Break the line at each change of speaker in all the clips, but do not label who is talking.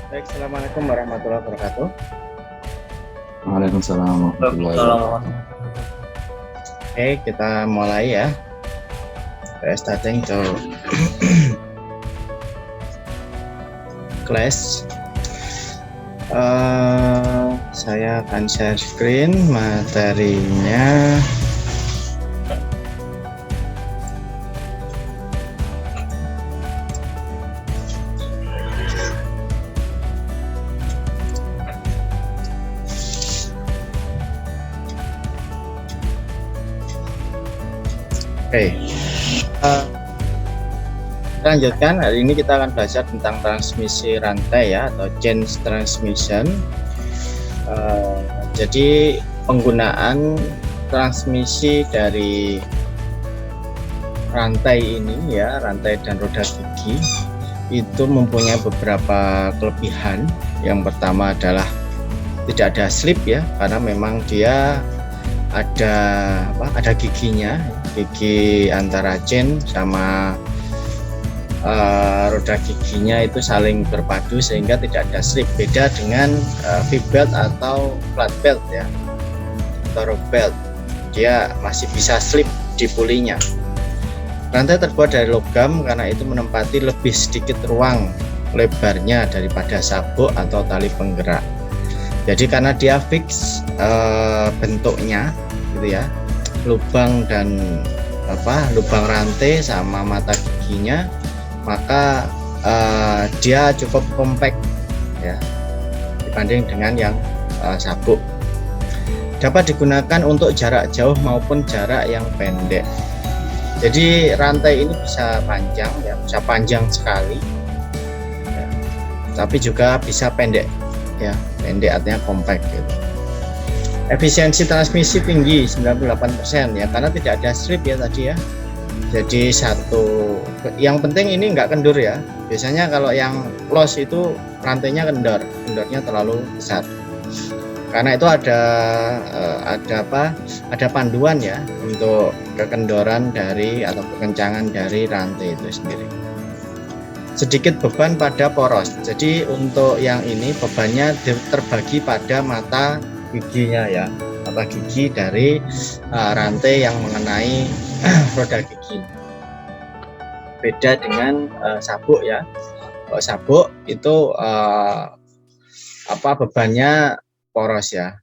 Baik, assalamualaikum warahmatullahi wabarakatuh.
Waalaikumsalam warahmatullahi wabarakatuh.
Oke, kita mulai ya. Starting to class. Saya akan share screen materinya. Oke, lanjutkan. Hari ini kita akan belajar tentang transmisi rantai ya, atau chain transmission. Jadi penggunaan transmisi dari rantai ini ya, rantai dan roda gigi itu mempunyai beberapa kelebihan. Yang pertama adalah tidak ada slip ya, karena memang dia ada giginya, gigi antara chain sama roda giginya itu saling berpadu sehingga tidak ada slip. Beda dengan V-belt atau flat belt ya, atau rock belt, dia masih bisa slip di pulinya. Rantai terbuat dari logam karena itu menempati lebih sedikit ruang lebarnya daripada sabuk atau tali penggerak. Jadi karena dia fix bentuknya gitu ya, lubang rantai sama mata giginya, maka dia cukup compact ya dibanding dengan yang sabuk. Dapat digunakan untuk jarak jauh maupun jarak yang pendek. Jadi rantai ini bisa panjang ya, bisa panjang sekali ya, tapi juga bisa pendek ya, pendek artinya compact gitu. Efisiensi transmisi tinggi 98% ya, karena tidak ada strip ya tadi ya. Jadi yang penting ini enggak kendur ya. Biasanya kalau yang loss itu rantainya kendornya terlalu besar. Karena itu ada panduan ya untuk kekendoran dari atau kekencangan dari rantai itu sendiri. Sedikit beban pada poros. Jadi untuk yang ini bebannya terbagi pada mata giginya ya, mata gigi dari rantai yang mengenai roda gigi. Beda dengan sabuk ya. Kalau sabuk itu bebannya poros ya.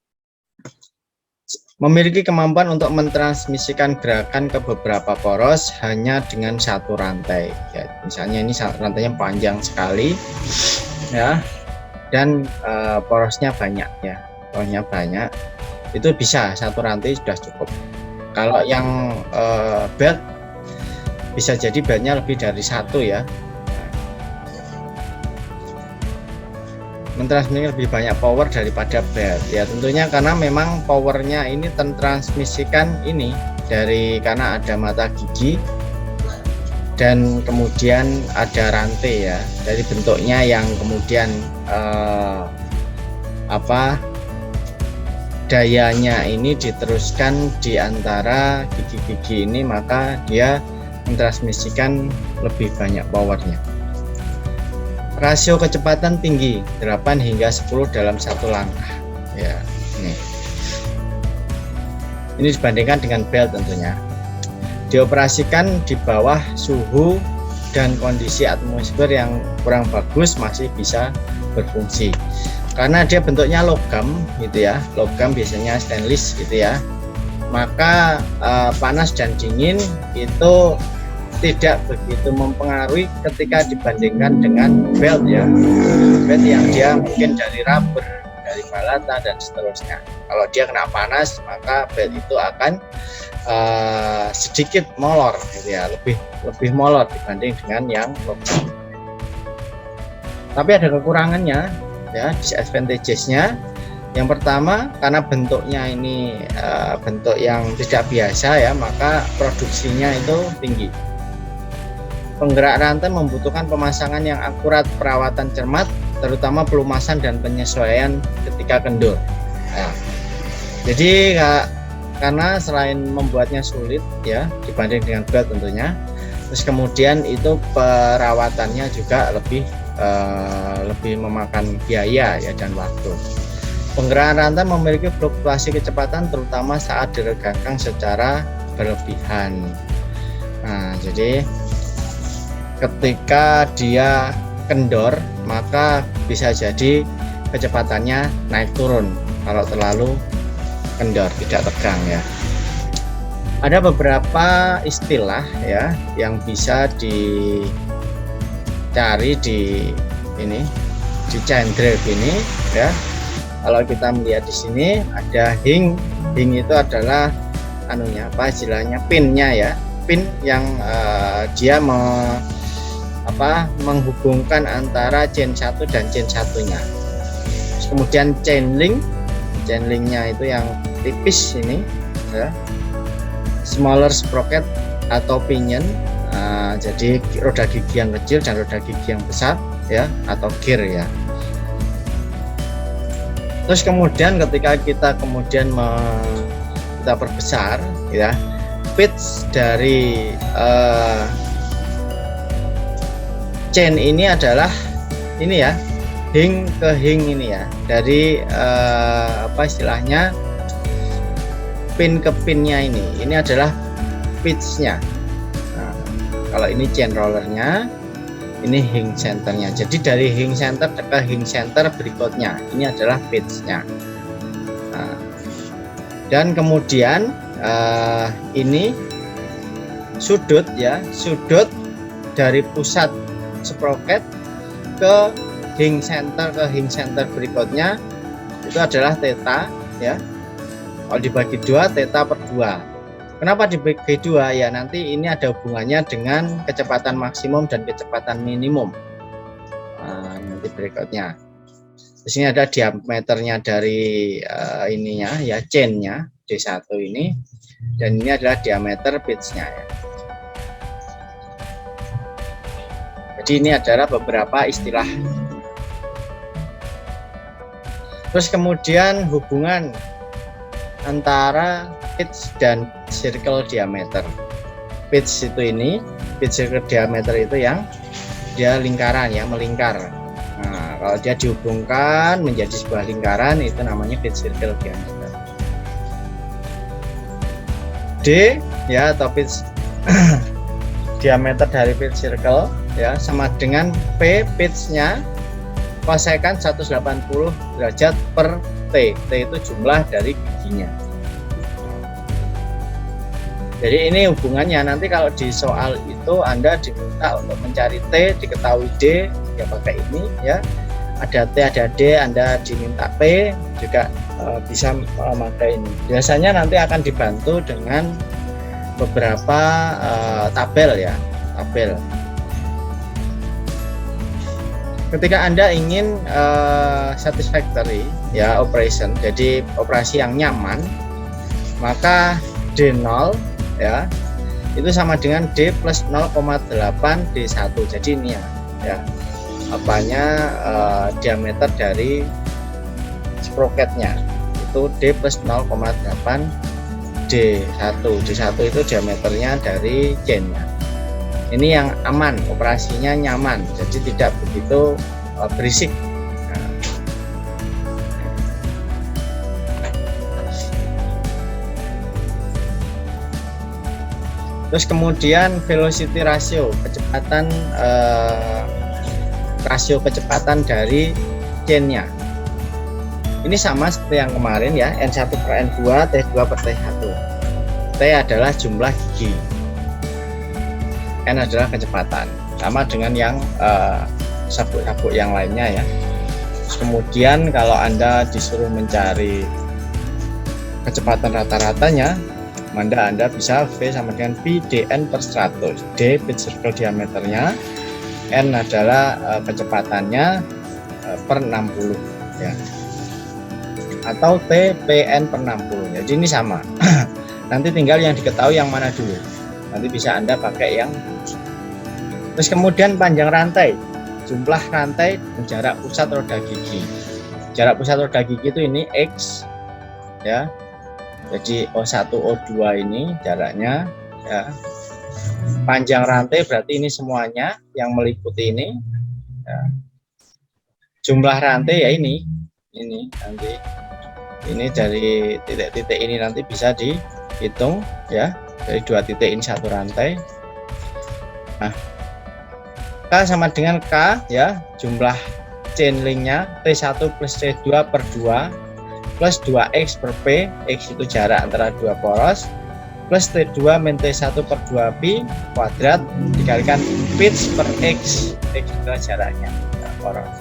Memiliki kemampuan untuk mentransmisikan gerakan ke beberapa poros hanya dengan satu rantai ya. Misalnya ini rantainya panjang sekali ya, dan porosnya banyak ya, porosnya banyak, itu bisa satu rantai sudah cukup. Kalau yang belt bisa jadi beltnya lebih dari satu ya, mentransmisikan lebih banyak power daripada belt ya, tentunya karena memang powernya ini transmisikan ini karena ada mata gigi dan kemudian ada rantai ya, dari bentuknya yang kemudian dayanya ini diteruskan di antara gigi-gigi ini, maka dia mentransmisikan lebih banyak powernya. Rasio kecepatan tinggi 8 hingga 10 dalam satu langkah ya. Ini dibandingkan dengan belt tentunya. Dioperasikan di bawah suhu dan kondisi atmosfer yang kurang bagus masih bisa berfungsi. Karena dia bentuknya logam gitu ya, logam biasanya stainless gitu ya, maka panas dan dingin itu tidak begitu mempengaruhi ketika dibandingkan dengan belt ya, belt yang dia mungkin dari rubber, dari balata dan seterusnya. Kalau dia kena panas, maka belt itu akan sedikit molor gitu ya, lebih molor dibanding dengan yang logam. Tapi ada kekurangannya ya, disadvantages-nya. Yang pertama, karena bentuknya ini bentuk yang tidak biasa ya, maka produksinya itu tinggi. Penggerak rantai membutuhkan pemasangan yang akurat, perawatan cermat, terutama pelumasan dan penyesuaian ketika kendur. Nah, jadi karena selain membuatnya sulit ya dibanding dengan belt tentunya, terus kemudian itu perawatannya juga lebih lebih memakan biaya ya dan waktu. Penggerakan rantai memiliki fluktuasi kecepatan terutama saat diregangkan secara berlebihan. Nah, jadi ketika dia kendor maka bisa jadi kecepatannya naik turun kalau terlalu kendor, tidak tegang ya. Ada beberapa istilah ya yang bisa dicari di chain drive ini ya. Kalau kita melihat di sini ada hing itu adalah istilahnya pinnya ya, pin yang dia menghubungkan antara chain 1 dan chain satunya. Kemudian chain linknya itu yang tipis ini ya, smaller sprocket atau pinion, jadi roda gigi yang kecil dan roda gigi yang besar ya, atau gear ya. Terus kemudian ketika kita kita perbesar ya, pitch dari chain ini adalah ini ya, hing ke hing ini ya, dari istilahnya pin ke pinnya ini adalah pitchnya. Nah, kalau ini chain rollernya, ini hing centernya. Jadi dari hing center ke hing center berikutnya ini adalah pitchnya. Nah, dan kemudian ini sudut ya, sudut dari pusat sprocket ke hing center berikutnya itu adalah theta ya. Kalau dibagi 2, theta per 2. Kenapa dibagi 2? Ya nanti ini ada hubungannya dengan kecepatan maksimum dan kecepatan minimum. Nanti berikutnya. Di sini ada diameternya dari ininya ya, chainnya D1 ini, dan ini adalah diameter pitchnya ya. Jadi ini adalah beberapa istilah. Terus kemudian hubungan antara pitch dan circle diameter. Pitch itu ini, pitch circle diameter itu yang dia lingkaran ya, melingkar. Nah, kalau dia dihubungkan menjadi sebuah lingkaran itu namanya pitch circle diameter. D ya, atau pitch diameter dari pitch circle ya sama dengan P, pitchnya kosaikan 180 derajat per T. T itu jumlah dari giginya. Jadi ini hubungannya. Nanti kalau di soal itu Anda diminta untuk mencari T, diketahui D, ya pakai ini ya. Ada T, ada D, Anda diminta P, juga bisa memakai ini. Biasanya nanti akan dibantu dengan beberapa tabel ya, tabel. Ketika Anda ingin satisfactory ya operation, jadi operasi yang nyaman, maka D0 ya itu sama dengan D plus 0,8 D1. Jadi ini ya diameter dari sprocketnya itu D plus 0,8 D1. D1 itu diameternya dari chainnya. Ini yang aman, operasinya nyaman, jadi tidak begitu berisik. Terus kemudian velocity ratio, kecepatan rasio kecepatan dari chainnya. Ini sama seperti yang kemarin ya, N1 per N2, T2 per T1. T adalah jumlah gigi, N adalah kecepatan, sama dengan yang sabuk-sabuk yang lainnya ya. Terus kemudian kalau Anda disuruh mencari kecepatan rata-ratanya, Anda bisa V sama dengan Pi dN per 100. D pitch circle diameternya, N adalah kecepatannya per 60 ya, atau T Pn per 60. Jadi ini sama. Nanti tinggal yang diketahui yang mana dulu. Nanti bisa Anda pakai yang. Terus kemudian panjang rantai, jumlah rantai dan jarak pusat roda gigi. Jarak pusat roda gigi itu ini X ya. Jadi O1 O2 ini jaraknya ya. Panjang rantai berarti ini semuanya yang meliputi ini ya. jumlah rantai ya ini nanti ini dari titik-titik ini nanti bisa dihitung ya, dari 2 titik ini 1 rantai. Nah, K sama dengan K ya, jumlah chain linknya T1 plus T2 per 2 plus 2X per P, X itu jarak antara 2 poros, plus T2 min T1 per 2Pi kuadrat dikalikan pitch per X, X adalah jaraknya poros.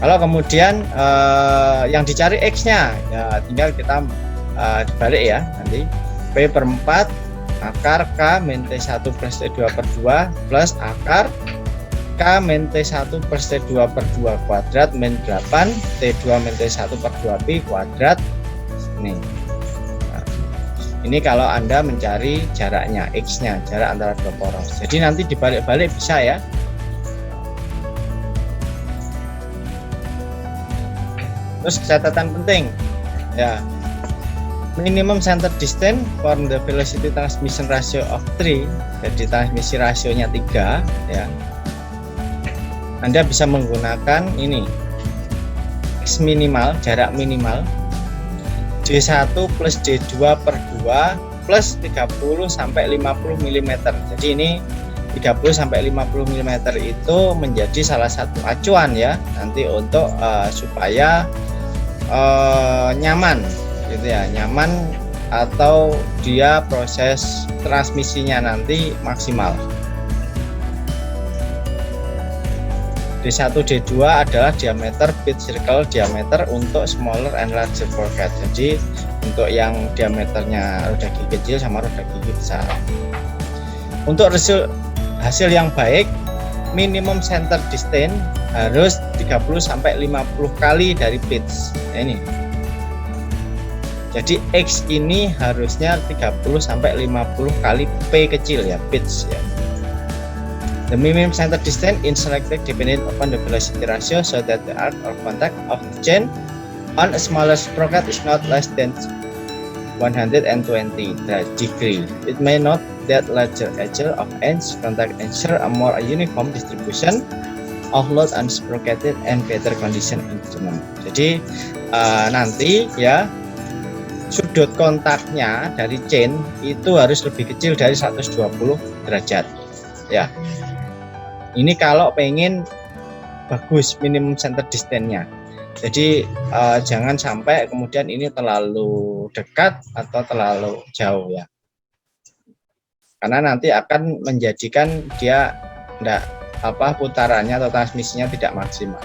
Kalau kemudian yang dicari X-nya, ya tinggal kita dibalik ya, nanti P per 4 akar K min T1 plus T2 per 2 plus akar K min T1 plus T2 per 2 kuadrat min 8 T2 min T1 per 2Pi kuadrat. Nih. Nah, ini kalau Anda mencari jaraknya, X-nya, jarak antara 2 poros. Jadi nanti dibalik-balik bisa ya. Terus catatan penting ya, minimum center distance for the velocity transmission ratio of 3, jadi transmisi rasionya 3 ya. Anda bisa menggunakan ini X minimal, jarak minimal D1 plus D2 per 2 plus 30 sampai 50 mm. Jadi ini 30 sampai 50 mm itu menjadi salah satu acuan ya nanti untuk supaya nyaman gitu ya, nyaman atau dia proses transmisinya nanti maksimal. D1 D2 adalah diameter bit circle diameter untuk smaller and larger sprocket. Jadi untuk yang diameternya roda gigi kecil sama roda gigi besar. Untuk hasil yang baik, minimum center distance harus 30 sampai 50 kali dari pitch. Nah, ini. Jadi X ini harusnya 30 sampai 50 kali P kecil ya, pitch ya. The minimum center distance is selected depending upon the velocity ratio so that the arc or contact of the chain on a smaller sprocket is not less than 120 degree. It may not that larger edge of ends contact ensure a more uniform distribution of load and sprocket and better condition instrument. Jadi nanti ya sudut kontaknya dari chain itu harus lebih kecil dari 120 derajat ya. Ini kalau pengen bagus minimum center distance-nya. Jadi jangan sampai kemudian ini terlalu dekat atau terlalu jauh ya. Karena nanti akan menjadikan dia putarannya atau transmisinya tidak maksimal.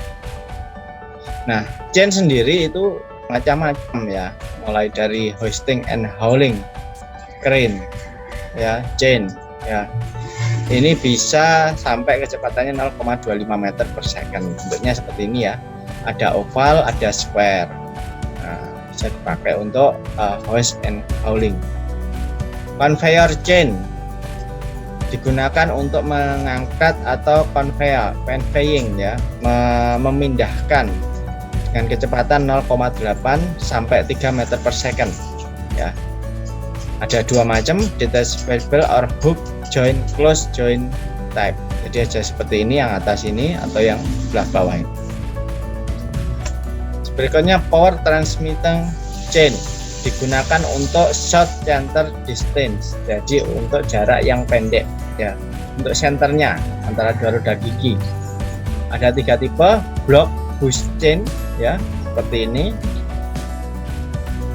Nah, chain sendiri itu macam-macam ya, mulai dari hoisting and hauling, crane ya, chain ya. Ini bisa sampai kecepatannya 0,25 meter per second. Bentuknya seperti ini ya. Ada oval, ada square. Nah, bisa dipakai untuk hoist and hauling. Conveyor chain digunakan untuk mengangkat atau conveying ya, memindahkan dengan kecepatan 0,8 sampai 3 meter per second ya. Ada dua macam, detachable or hook joint, close joint type. Jadi ada seperti ini yang atas ini atau yang sebelah bawah ini. Berikutnya power transmitting chain digunakan untuk short center distance. Jadi untuk jarak yang pendek ya. Untuk senternya antara dua roda gigi. Ada 3 tipe, block bush chain ya, seperti ini.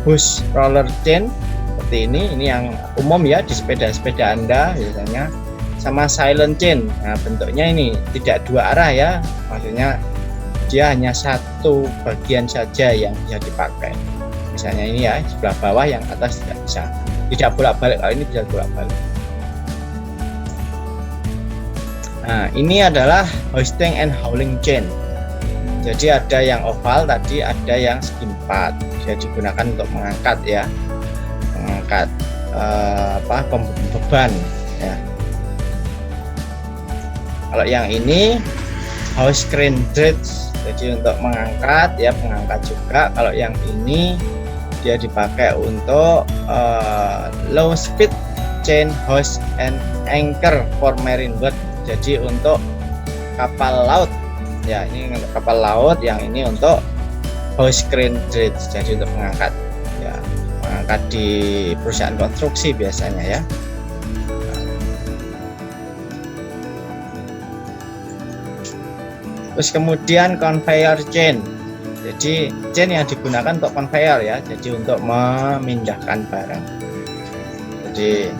Bush roller chain seperti ini yang umum ya di sepeda-sepeda Anda biasanya, sama silent chain. Nah, bentuknya ini tidak dua arah ya, maksudnya dia hanya satu bagian saja yang bisa dipakai. Misalnya ini ya, sebelah bawah, yang atas tidak bolak-balik. Kalau ini bisa bolak-balik. Nah, ini adalah hoisting and hauling chain. Jadi ada yang oval tadi, ada yang segi 4. Bisa digunakan untuk mengangkat ya, mengangkat beban ya. Kalau yang ini hoist crane dredge, jadi untuk mengangkat ya, pengangkat juga. Kalau yang ini dia dipakai untuk low speed chain hoist and anchor for marine work. Jadi untuk kapal laut ya, ini untuk kapal laut, yang ini untuk hoist crane dredge, jadi untuk mengangkat ya, mengangkat di perusahaan konstruksi biasanya ya. Terus kemudian conveyor chain, jadi chain yang digunakan untuk conveyor ya, jadi untuk memindahkan barang. Jadi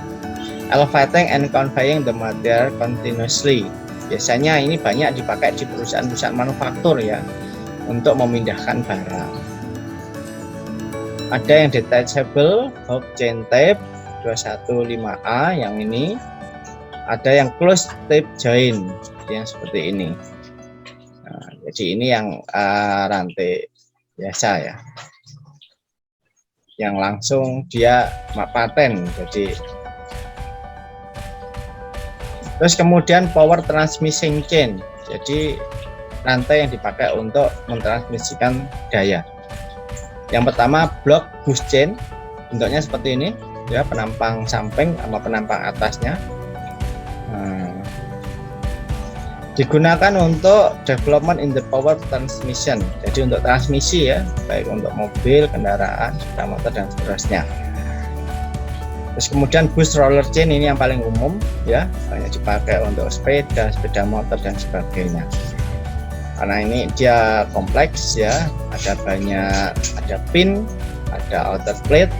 elevating and conveying the material continuously, biasanya ini banyak dipakai di perusahaan-perusahaan manufaktur ya, untuk memindahkan barang. Ada yang detachable hook chain tape 215A yang ini, ada yang closed tape joint yang seperti ini. Nah, jadi ini yang rantai biasa ya, yang langsung dia paten. Jadi terus kemudian power transmission chain, jadi rantai yang dipakai untuk mentransmisikan daya. Yang pertama block bus chain, bentuknya seperti ini ya, penampang samping sama penampang atasnya. Digunakan untuk development in the power transmission, jadi untuk transmisi ya, baik untuk mobil, kendaraan, sepeda motor dan seterusnya. Terus kemudian bus roller chain, ini yang paling umum ya, banyak dipakai untuk sepeda, sepeda motor dan sebagainya. Karena ini dia kompleks ya, ada banyak, ada pin, ada outer plate,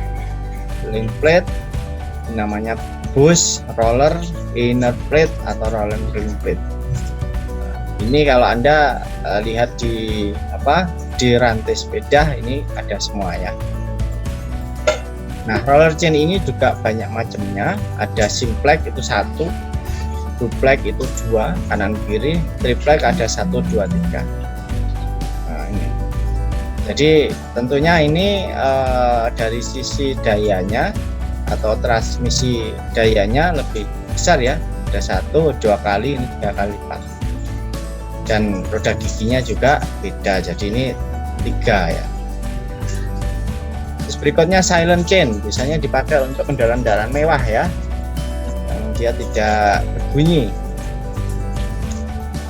link plate, namanya bus roller inner plate atau roller ring plate. Ini kalau Anda lihat di rantai sepeda ini ada semua ya. Nah, roller chain ini juga banyak macamnya, ada simplex itu 1, duplex itu 2 kanan kiri, triplex ada 1, 2, 3. Nah, ini. Jadi tentunya ini dari sisi dayanya atau transmisi dayanya lebih besar ya, ada 1, 2 kali, ini 3 kali lipat. Dan roda giginya juga beda, jadi ini 3 ya. Terus berikutnya silent chain, biasanya dipakai untuk kendaraan-kendaraan mewah ya, yang dia tidak berbunyi.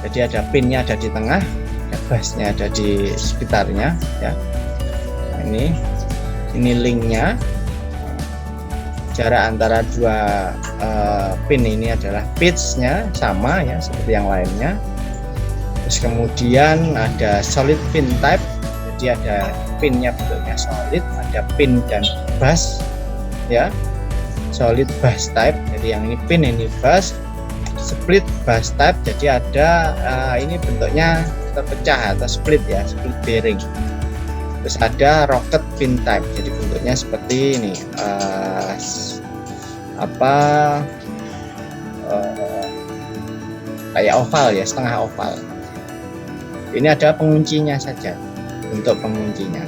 Jadi ada pinnya ada di tengah, ada bassnya ada di sekitarnya ya. Nah, ini linknya. Jarak antara dua pin ini adalah pitch-nya sama ya, seperti yang lainnya. Terus kemudian ada solid pin type, jadi ada pinnya bentuknya solid, ada pin dan bass ya, solid bass type, jadi yang ini pin ini bass. Split bass type, jadi ada ini bentuknya terpecah atau split ya, split bearing. Terus ada rocket pin type, jadi bentuknya seperti ini, kayak oval ya, setengah oval. Ini ada penguncinya saja, untuk penguncinya.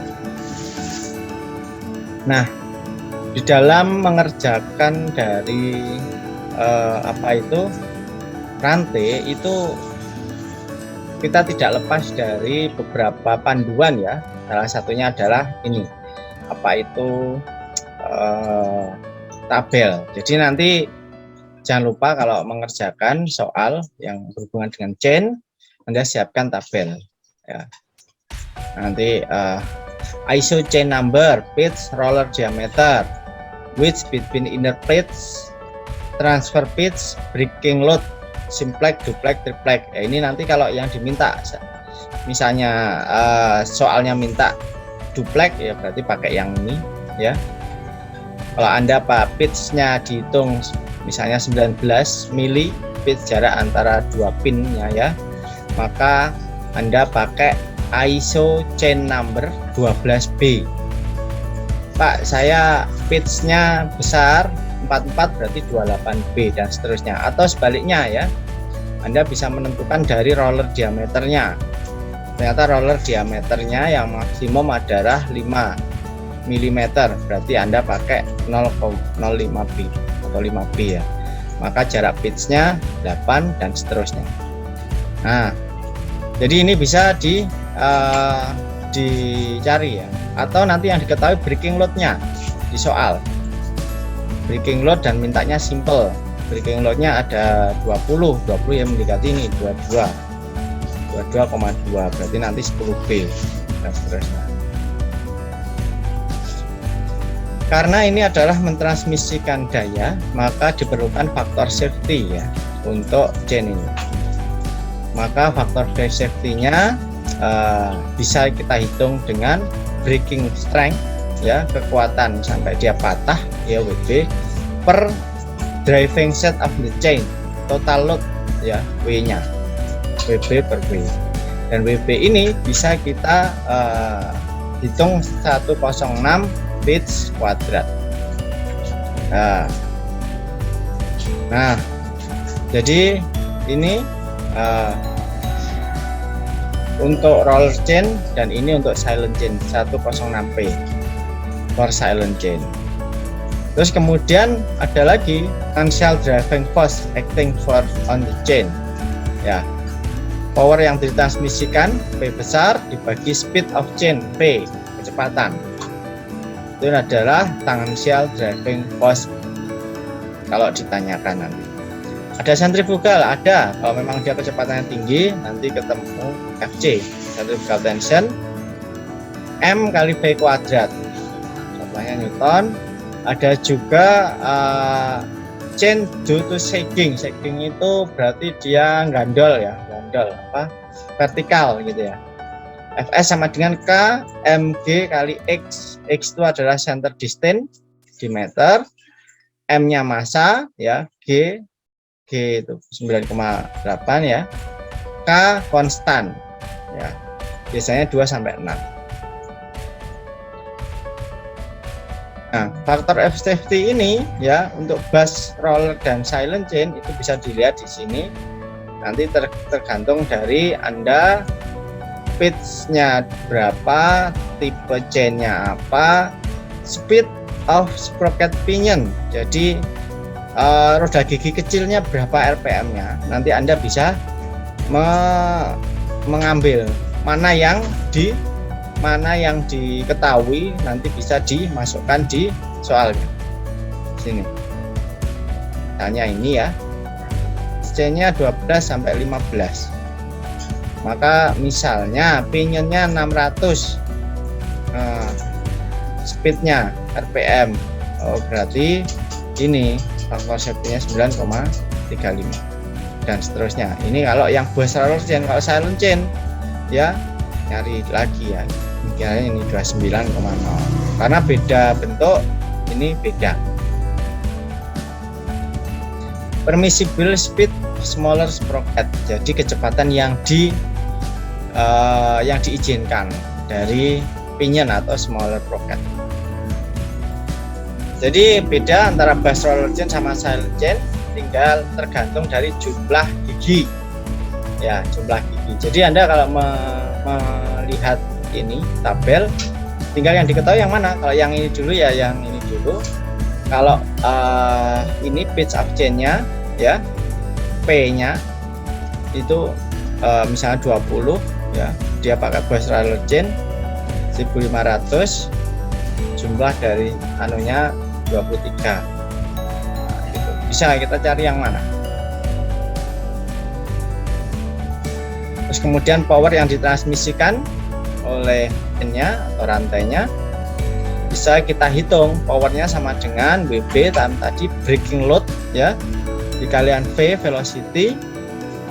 Nah, di dalam mengerjakan dari rantai itu kita tidak lepas dari beberapa panduan ya. Salah satunya adalah ini, tabel. Jadi nanti jangan lupa kalau mengerjakan soal yang berhubungan dengan chain, Anda siapkan tabel ya. Nanti ISO chain number, pitch, roller diameter, width between inner plates, transfer pitch, breaking load, simplex, duplex, triplex. Ya, ini nanti kalau yang diminta, misalnya soalnya minta duplex ya berarti pakai yang ini ya. Kalau Anda pitch-nya dihitung misalnya 19 mili, pitch jarak antara dua pinnya ya, maka Anda pakai ISO chain number 12B. Pak, saya pitch-nya besar 44 berarti 28B dan seterusnya, atau sebaliknya ya, Anda bisa menentukan dari roller diameternya. Ternyata roller diameternya yang maksimum adalah 5 mm, berarti Anda pakai 0,05B atau 5B ya, maka jarak pitch-nya 8 dan seterusnya. Nah, jadi ini bisa dicari ya, atau nanti yang diketahui breaking load-nya di soal. Breaking load dan mintanya simple. Breaking load-nya ada 20 yang mendekati ini 22. 22,2 berarti nanti 10B dan seterusnya. Karena ini adalah mentransmisikan daya, maka diperlukan faktor safety ya untuk chain ini. Maka faktor safety-nya bisa kita hitung dengan breaking strength ya, kekuatan sampai dia patah ya, WB per driving set of the chain, total load ya, W-nya, WB per W. Dan WB ini bisa kita hitung 106 pitch kuadrat. Nah, jadi ini untuk roller chain dan ini untuk silent chain 106P for silent chain. Terus kemudian ada lagi tensile driving force acting for on the chain ya, power yang ditransmisikan P besar dibagi speed of chain P, kecepatan, itu adalah tangential driving force kalau ditanyakan nanti. Ada sentrifugal, ada, kalau memang dia kecepatannya tinggi nanti ketemu FC, centrifugal tension, M kali V kuadrat, contohnya Newton. Ada juga chain due to sagging. Sagging itu berarti dia gandol ya, gandol apa, vertikal gitu ya. Fs sama dengan K mg kali X. X itu adalah center distance di meter, M-nya massa ya, G itu 9,8 ya, K konstan ya, biasanya 2 sampai 6. Nah, faktor F safety ini ya untuk bus, roller dan silent chain itu bisa dilihat di sini. Nanti tergantung dari Anda pitch-nya berapa, tipe chain-nya apa, speed of sprocket pinion. Jadi roda gigi kecilnya berapa RPM-nya. Nanti Anda bisa mengambil mana yang diketahui, nanti bisa dimasukkan di soalnya. Sini. Tanya ini ya. C-nya 12 sampai 15. Maka misalnya pinionnya 600. Speednya RPM. Oh, berarti ini faktor safety-nya 9,35 dan seterusnya. Ini kalau yang bus roller chain. Kalau silent chain ya nyari lagi ya, kira ini 29,0 karena beda bentuk, ini beda. Permissible speed smaller sprocket, jadi kecepatan yang diizinkan dari pinion atau smaller sprocket. Jadi beda antara bus roller chain sama silent chain, tinggal tergantung dari jumlah gigi ya, jumlah gigi. Jadi Anda kalau melihat ini tabel, tinggal yang diketahui yang mana. Kalau yang ini dulu ya, yang ini dulu. Kalau ini pitch of chain-nya ya, P-nya itu misalnya 20 ya, dia pakai bus roller chain 1500, jumlah dari anunya 23. Nah, gitu. Bisa kita cari yang mana. Terus kemudian power yang ditransmisikan oleh chain-nya atau rantainya bisa kita hitung, powernya sama dengan WB tadi breaking load ya, dikalikan V velocity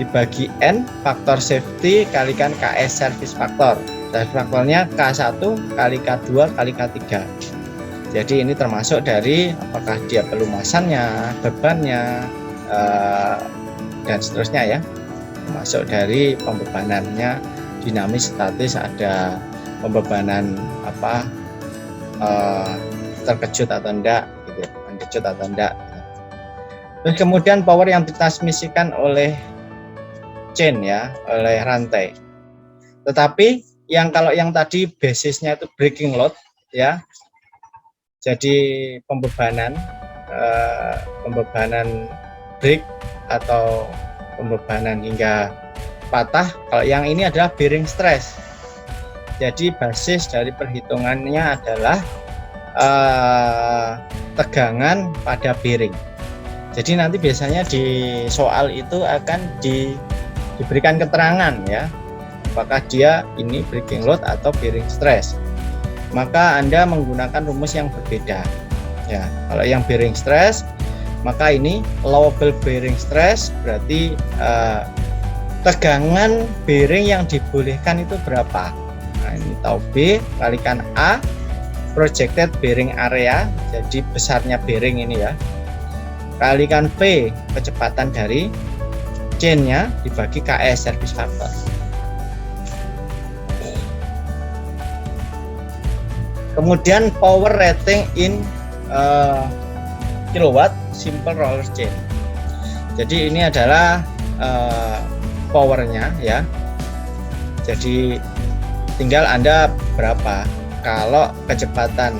dibagi N faktor safety kalikan KS service factor. Service factornya K1 kali K2 kali K3. Jadi ini termasuk dari apakah dia pelumasannya, bebannya dan seterusnya ya. Termasuk dari pembebanannya, dinamis, statis, ada pembebanan apa, terkejut atau enggak gitu, terkejut atau enggak. Terus kemudian power yang ditransmisikan oleh chain ya, oleh rantai. Tetapi kalau yang tadi basisnya itu breaking load ya, jadi pembebanan break atau pembebanan hingga patah. Kalau yang ini adalah bearing stress. Jadi basis dari perhitungannya adalah tegangan pada bearing. Jadi nanti biasanya di soal itu akan diberikan keterangan ya, apakah dia ini breaking load atau bearing stress. Maka Anda menggunakan rumus yang berbeda. Ya, kalau yang bearing stress, maka ini allowable bearing stress berarti tegangan bearing yang dibolehkan itu berapa. Nah, ini tahu B kalikan A projected bearing area, jadi besarnya bearing ini ya, kalikan V kecepatan dari chainnya dibagi KS service factor. Kemudian power rating in kilowatt simple roller chain. Jadi ini adalah powernya ya. Jadi tinggal Anda berapa. Kalau kecepatan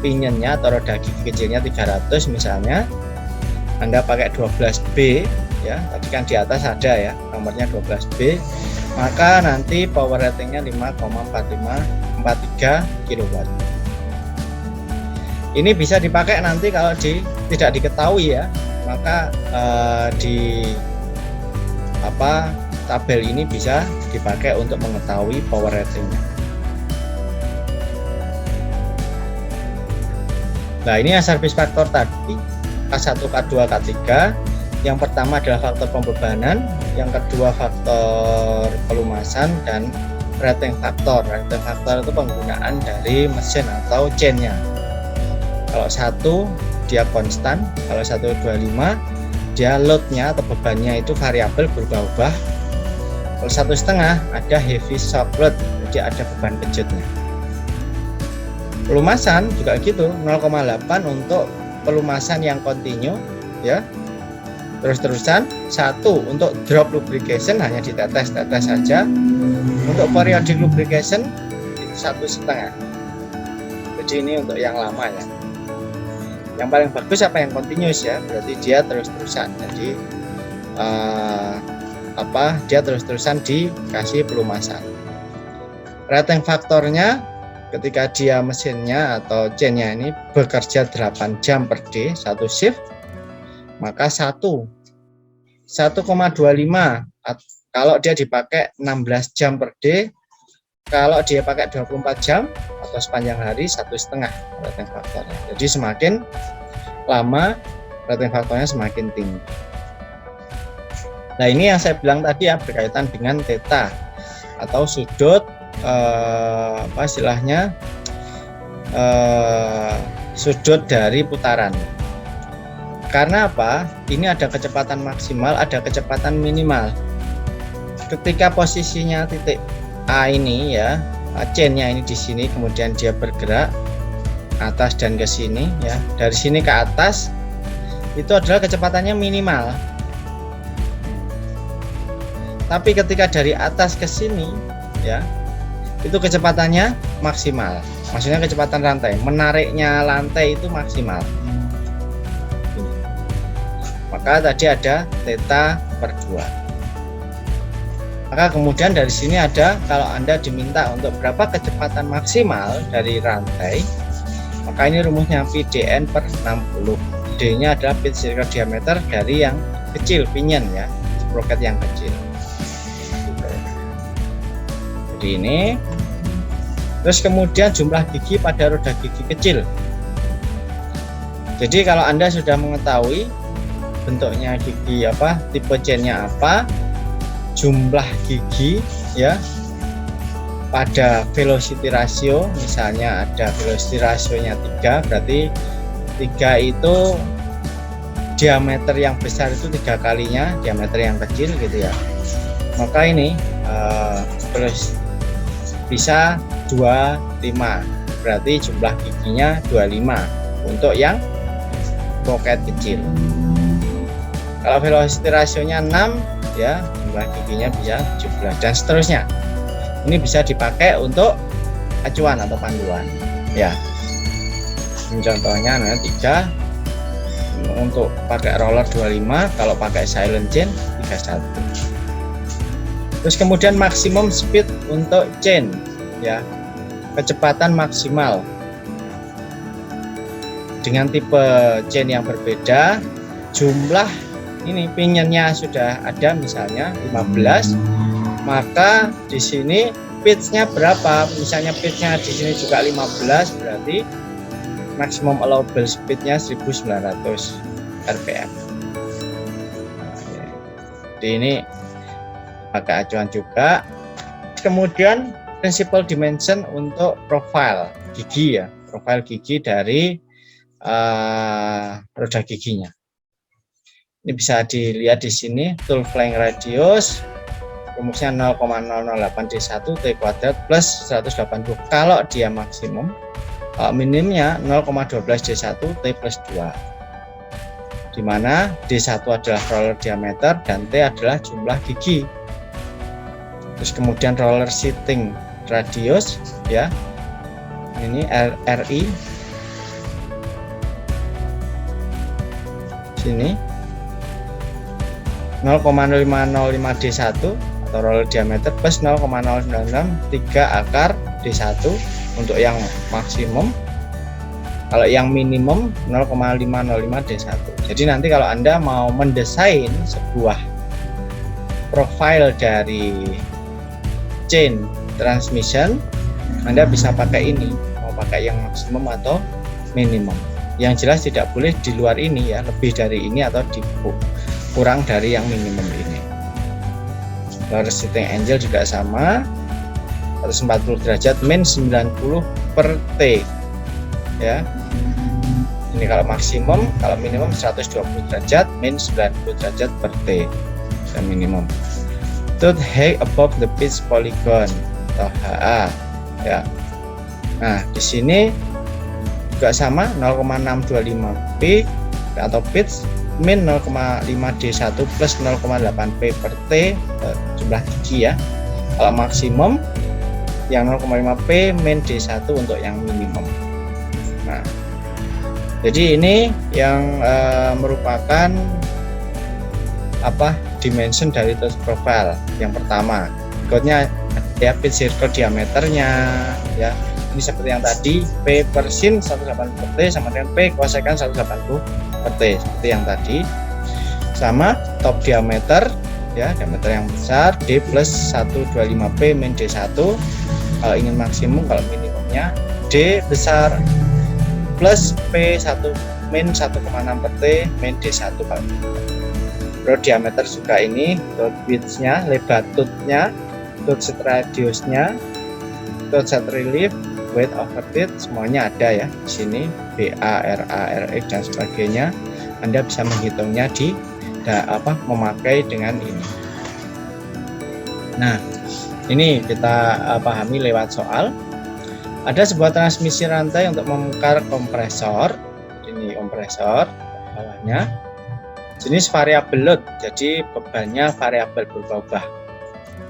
pinionnya atau roda gigi kecilnya 300 misalnya, Anda pakai 12B ya, tadi kan di atas ada ya nomornya 12B, maka nanti power ratingnya 5,43 kW. Ini bisa dipakai nanti kalau tidak diketahui ya, maka di tabel ini bisa dipakai untuk mengetahui power ratingnya. Nah, ini service factor tadi K1, K2, K3. Yang pertama adalah faktor pembebanan, yang kedua faktor pelumasan, dan rating factor. Rating factor itu penggunaan dari mesin atau chainnya. Kalau 1 dia konstan, kalau 125 dia loadnya atau bebannya itu variabel berubah-ubah. Kalau 1,5 ada heavy shock load, jadi ada beban kejutnya. Pelumasan juga gitu, 0,8 untuk pelumasan yang kontinu ya, terus-terusan. 1 untuk drop lubrication, hanya ditetes-tetes saja. Untuk periodic lubrication itu 1,5. Jadi ini untuk yang lama ya. Yang paling bagus apa yang continuous ya, berarti dia terus-terusan. Jadi dia terus-terusan dikasih pelumasan. Rating faktornya ketika dia mesinnya atau chainnya ini bekerja 8 jam per day, satu shift, maka 1,25 kalau dia dipakai 16 jam per day. Kalau dia pakai 24 jam atau sepanjang hari, 1,5 rating faktornya. Jadi semakin lama rating faktornya semakin tinggi. Nah, ini yang saya bilang tadi ya, berkaitan dengan theta atau sudut sudut dari putaran. Karena apa? Ini ada kecepatan maksimal, ada kecepatan minimal. Ketika posisinya titik A ini ya, chainnya ini di sini, kemudian dia bergerak atas dan ke sini ya, dari sini ke atas, itu adalah kecepatannya minimal. Tapi ketika dari atas ke sini ya, itu kecepatannya maksimal. Maksudnya kecepatan rantai, menariknya lantai itu maksimal. Maka tadi ada theta per 2. Maka kemudian dari sini ada, kalau Anda diminta untuk berapa kecepatan maksimal dari rantai, maka ini rumusnya PDN per 60. D nya adalah pitch circle diameter dari yang kecil, pinion ya, sprocket yang kecil. Jadi ini. Terus kemudian jumlah gigi pada roda gigi kecil. Jadi kalau Anda sudah mengetahui bentuknya gigi apa, tipe chainnya apa, jumlah gigi ya, pada velocity ratio, misalnya ada velocity rasionya 3, berarti 3 itu diameter yang besar itu 3 kalinya diameter yang kecil gitu ya. Maka ini bisa 25, berarti jumlah giginya 25 untuk yang pocket kecil. Kalau velocity rasionya 6 ya, jumlah giginya bisa 17 dan seterusnya. Ini bisa dipakai untuk acuan atau panduan ya. Ini contohnya 3 untuk pakai roller 25, kalau pakai silent chain 31. Terus kemudian maksimum speed untuk chain ya, kecepatan maksimal dengan tipe chain yang berbeda. Jumlah ini pinionnya sudah ada misalnya 15, maka di sini pitch-nya berapa? Misalnya pitch-nya di sini juga 15, berarti maximum allowable speed-nya 1900 rpm. Jadi ini pakai acuan juga. Kemudian principal dimension untuk profile gigi ya, profile gigi dari roda giginya. Ini bisa dilihat di sini, tool flank radius rumusnya 0,008 D1 T kuadrat plus 180 kalau dia maksimum. Kalau minimnya 0,12 D1 T plus 2, di mana D1 adalah roller diameter dan T adalah jumlah gigi. Terus kemudian roller seating radius ya, ini RI sini 0,0505 D1 atau roller diameter plus 0,096 3 akar D1 untuk yang maksimum. Kalau yang minimum 0,505 D1. Jadi nanti kalau Anda mau mendesain sebuah profile dari chain transmission, Anda bisa pakai ini, mau pakai yang maksimum atau minimum. Yang jelas tidak boleh di luar ini ya, lebih dari ini atau kurang dari yang minimum ini. Roller seating angle juga sama, 140 derajat min 90 per T ya. Ini kalau maksimum, kalau minimum 120 derajat min 90 derajat per T dan minimum. Tooth height above the pitch polygon atau HA ya. Nah di sini juga sama 0,625 P atau pitch min 0,5 D1 plus 0,8 P per T jumlah gigi ya. Kalau maksimum yang 0,5 P min D1 untuk yang minimum. Nah jadi ini yang merupakan dimension dari tooth profile yang pertama. Berikutnya ya pitch circle diameternya ya. Ini seperti yang tadi, P per sin 180 per T sama dengan P kosekan 180 per T seperti yang tadi. Sama top diameter ya, diameter yang besar D plus 125 P min D1 kalau ingin maksimum. Kalau minimumnya D besar plus P1 min 1,6 per T min D1 kalau road diameter juga ini, road width-nya, lebar tooth-nya, tooth set radiusnya, tooth set relief, weight over teeth, semuanya ada ya di sini, BA, RA, RX dan sebagainya. Anda bisa menghitungnya di memakai dengan ini. Nah, ini kita pahami lewat soal. Ada sebuah transmisi rantai untuk membongkar kompresor. Ini kompresor bawahnya. Jenis variabel load, jadi bebannya variabel berubah-ubah.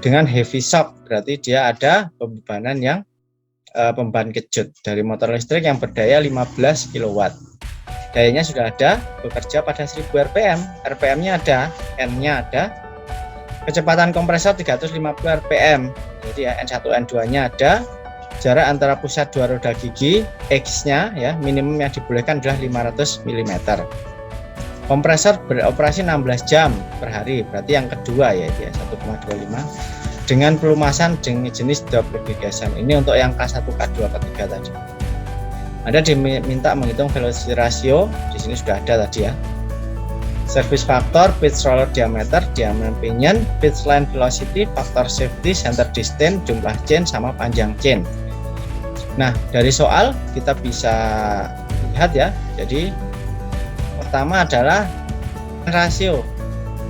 Dengan heavy shock, berarti dia ada pembebanan yang pembeban kejut dari motor listrik yang berdaya 15 kW. Dayanya sudah ada, bekerja pada 1000 rpm. RPM-nya ada, N-nya ada. Kecepatan kompresor 350 rpm. Jadi ya N1, N2-nya ada. Jarak antara pusat dua roda gigi, X-nya ya, minimum yang dibolehkan adalah 500 mm. Kompresor beroperasi 16 jam per hari, berarti yang kedua ya, 1,25 dengan pelumasan jenis drop lubrication. Ini untuk yang K1, K2, K3 tadi. Anda diminta menghitung velocity ratio, di sini sudah ada tadi ya. Service factor, pitch roller diameter, diameter pinion, pitch line velocity, faktor safety, center distance, jumlah chain sama panjang chain. Nah, dari soal kita bisa lihat ya. Jadi pertama adalah rasio,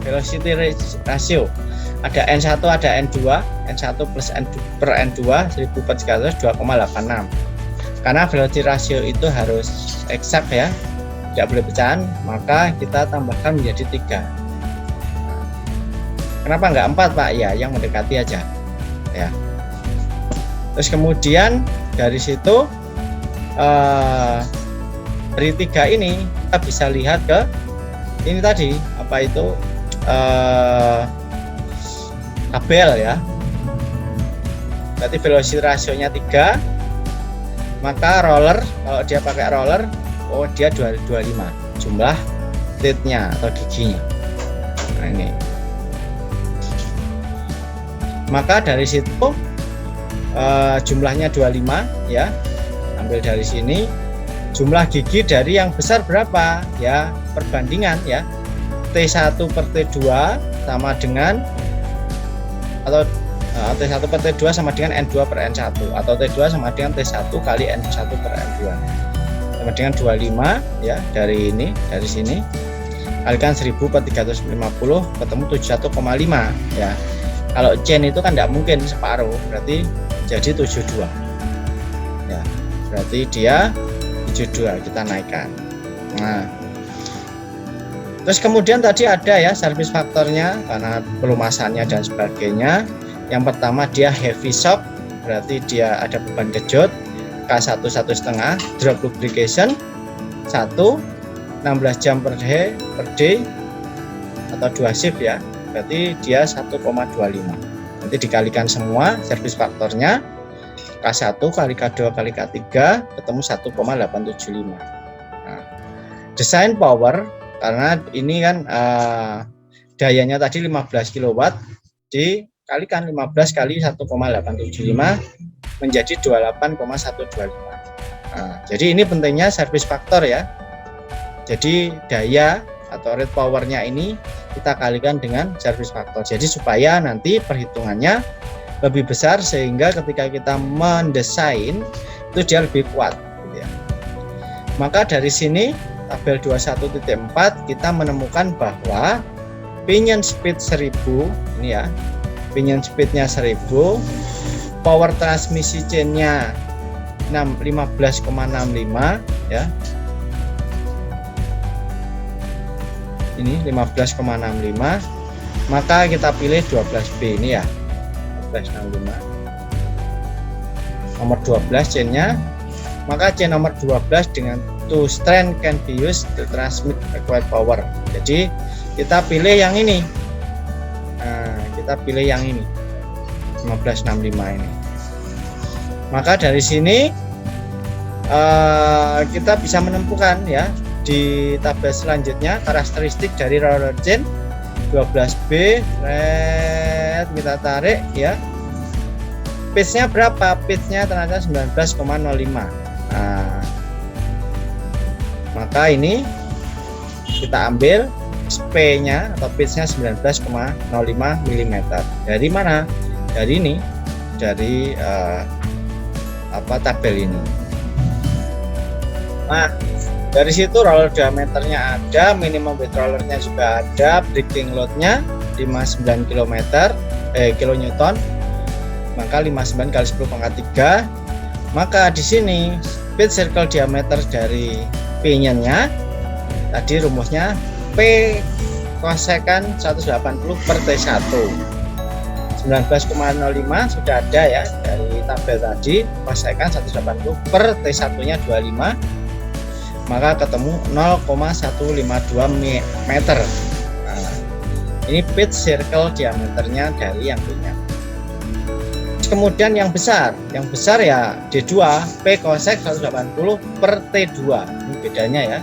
velocity ratio. Ada N1, ada N2, N1 plus N per N2 1000 per 300 2,86. Karena velocity ratio itu harus eksak ya, tidak boleh pecahan, maka kita tambahkan menjadi 3. Kenapa enggak 4 Pak? Ya, yang mendekati aja ya. Terus kemudian dari situ dari 3 ini kita bisa lihat ke ini tadi, apa itu tabel ya. Berarti velocity rasionya 3, maka roller, kalau dia pakai roller, oh dia 225 jumlah teeth-nya atau giginya. Nah ini Maka dari situ jumlahnya 25 ya, ambil dari sini. Jumlah gigi dari yang besar berapa ya, perbandingan ya, T1 per T2 sama dengan, atau T1 per T2 sama dengan N2 per N1, atau T2 sama dengan T1 kali N1 per N2 sama dengan 25 ya, dari ini, dari sini kalikan 1000 per 350 ketemu 71,5 ya. Kalau chain itu kan tidak mungkin separuh, berarti jadi 72 ya, berarti dia 72 kita naikkan. Nah, terus kemudian tadi ada ya service faktornya karena pelumasannya dan sebagainya. Yang pertama dia heavy shock, berarti dia ada beban kejut, K1 1,5, drop lubrication 1, 16 jam per day atau 2 shift ya, berarti dia 1,25. Nanti dikalikan semua service faktornya, K1 kali K2 kali K3 ketemu 1,875. Nah, desain power, karena ini kan dayanya tadi 15 kW, dikalikan 15 kali 1,875 menjadi 28,125. Nah, jadi ini pentingnya service faktor ya. Jadi daya atau rate powernya ini kita kalikan dengan service faktor. Jadi supaya nanti perhitungannya lebih besar, sehingga ketika kita mendesain itu dia lebih kuat gitu ya. Maka dari sini tabel 21.4 kita menemukan bahwa pinion speed 1000 ini ya, pinion speednya 1000, power transmisi chainnya 15,65 ya, ini 15,65, maka kita pilih 12B ini ya, 1565 nomor 12 chainnya. Maka chain nomor 12 dengan two strand can be used to transmit required power. Jadi kita pilih yang ini. Nah, kita pilih yang ini 1565 ini. Maka dari sini kita bisa menemukan ya di tabel selanjutnya karakteristik dari roller chain 12B. Kita tarik ya, pitch-nya berapa? Pitch-nya ternyata 19,05. Nah, maka ini kita ambil SP-nya atau pitch-nya 19,05 mm. Dari mana? Dari ini, dari tabel ini. Nah, dari situ roller diameternya ada, minimum weight rollernya juga ada, breaking load-nya 59 kilonewton, maka 59 kali 10⁻3. Maka di sini speed circle diameter dari pinionnya tadi rumusnya P kosekan 180 per T1, 19,05 sudah ada ya dari tabel tadi, kosekan 180 per T1 nya 25, maka ketemu 0,152 meter. Ini pitch circle diameternya dari yang punya. Kemudian yang besar ya D2, P kosek 180 per T2. Ini bedanya ya.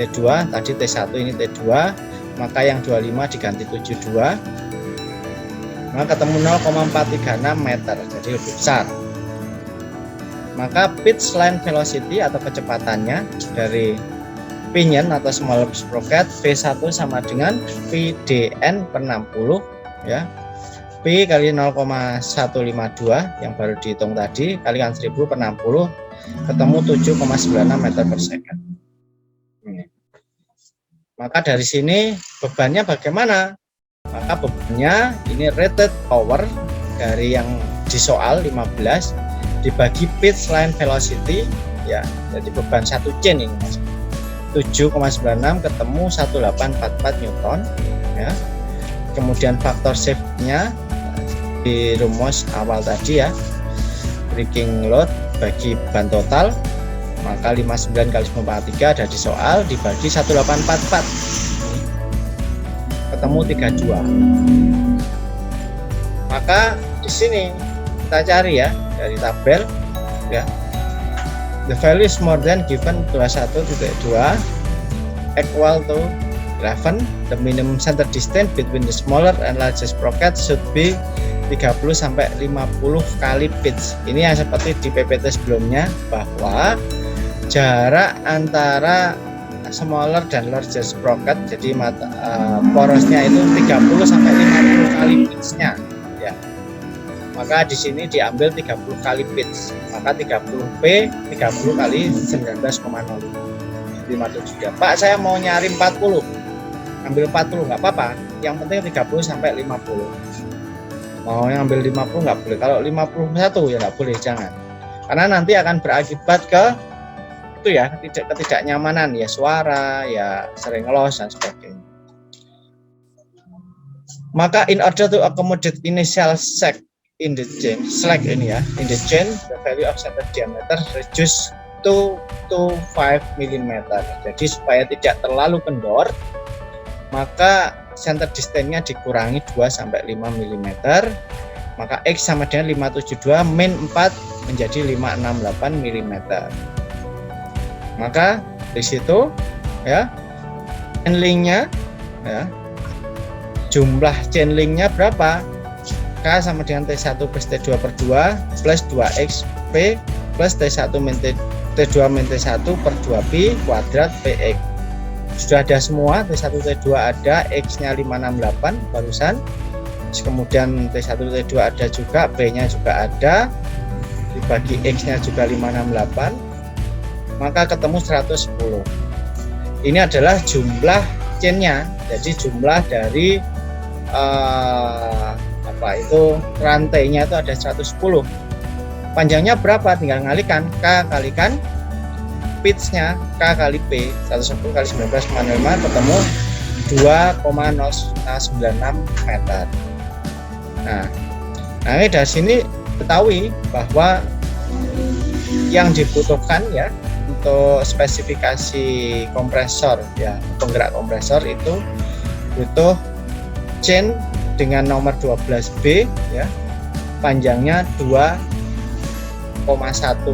T2 tadi T1, ini T2, maka yang 25 diganti 72. Maka ketemu 0,436 meter, jadi lebih besar. Maka pitch line velocity atau kecepatannya dari pinion atau small sprocket V1 sama dengan Pdn per 60 ya, P kali 0,152 yang baru dihitung tadi kalikan 1000 per 60 ketemu 7,96 meter per second. Maka dari sini bebannya bagaimana? Maka bebannya ini rated power dari yang di soal 15 dibagi pitch line velocity ya, jadi beban satu chain ini Mas, 7,96 ketemu 1844 Newton ya. Kemudian faktor shift-nya di rumus awal tadi ya, breaking load bagi beban total, maka 59 kali 93 ada di soal dibagi 1844 ketemu 32. Maka di sini kita cari ya dari tabel ya, the value is more than given 21.2 equal to 11. The minimum center distance between the smaller and largest sprocket should be 30 sampai 50 kali pitch. Ini yang seperti di PPT sebelumnya, bahwa jarak antara smaller dan larger sprocket, jadi porosnya itu 30 sampai 50 kali pitch-nya ya. Maka di sini diambil 30 kali pitch, maka 30P 30 kali 19,057. Pak, saya mau nyari 40, ambil 40 nggak apa-apa, yang penting 30 sampai 50. Mau yang ambil 50 nggak boleh, kalau 51 ya nggak boleh, jangan, karena nanti akan berakibat ke itu ya, ketidaknyamanan ya, suara ya, sering loss dan sebagainya. Maka in order to accommodate initial sag in the chain, slack ini ya, in the chain, the value of center diameter reduced to 5 mm. Jadi supaya tidak terlalu kendor, maka center distance-nya dikurangi 2 sampai 5 mm. Maka X sama dengan 572 min 4 menjadi 568 mm. Maka di situ ya, chain link-nya ya, jumlah chain link-nya berapa? K sama dengan T1 plus T2 per 2 plus 2XP plus T1 min T2 min T1 per 2Pi kuadrat PX. Sudah ada semua, T1 T2 ada, X-nya 568 barusan. Terus kemudian T1 T2 ada juga, B-nya juga ada, dibagi X-nya juga 568, maka ketemu 110. Ini adalah jumlah chain-nya, jadi jumlah dari rantainya itu ada 110. Panjangnya berapa? Tinggal ngalikan K kalikan pitch-nya, K kali P, 110 kali 19,05 ketemu 2,096 meter. Nah, ini dari sini ketahui bahwa yang dibutuhkan ya untuk spesifikasi kompresor ya, penggerak kompresor itu butuh chain dengan nomor 12B ya, panjangnya 2,1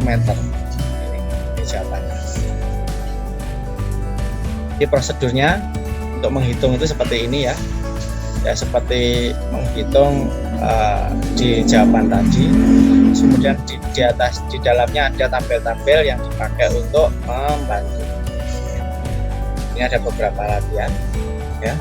meter. Ini jawabannya. Jadi prosedurnya untuk menghitung itu seperti ini ya. Ya seperti menghitung di jawaban tadi. Kemudian di atas, di dalamnya ada tabel-tabel yang dipakai untuk membantu. Ini ada beberapa latihan ya.